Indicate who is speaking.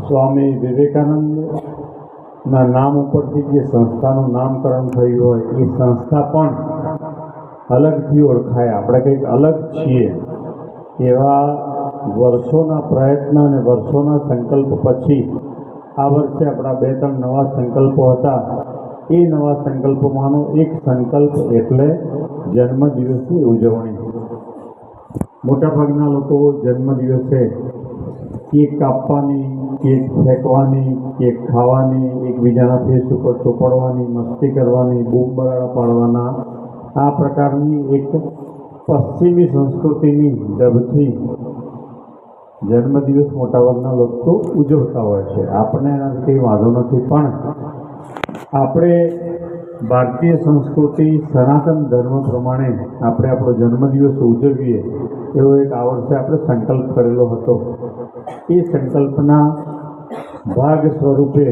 Speaker 1: સ્વામી વિવેકાનંદના નામ ઉપરથી જે સંસ્થાનું નામકરણ થયું હોય એ સંસ્થા પણ અલગથી ઓળખાય, આપણે કંઈક અલગ છીએ એવા વર્ષોના પ્રયત્ન અને વર્ષોના સંકલ્પ પછી આ વર્ષે આપણા 2-3 નવા સંકલ્પો હતા. એ નવા સંકલ્પોમાંનો એક સંકલ્પ એટલે જન્મદિવસની ઉજવણી. મોટાભાગના લોકો જન્મદિવસે કેક કાપવાની, કેક ફેંકવાની, કેક ખાવાની, એકબીજાના ફેસ ઉપર ચોપડવાની, મસ્તી કરવાની, બૂમ બરાડા પાડવાના, આ પ્રકારની એક પશ્ચિમી સંસ્કૃતિની ઢબથી જન્મદિવસ મોટાભાગના લોકો ઉજવતા હોય છે. આપણે એનાથી કંઈ વાંધો નથી, પણ આપણે ભારતીય સંસ્કૃતિ સનાતન ધર્મ પ્રમાણે આપણે આપણો જન્મદિવસ ઉજવીએ એવો એક આ વર્ષે આપણે સંકલ્પ કરેલો હતો. એ સંકલ્પના ભાગ સ્વરૂપે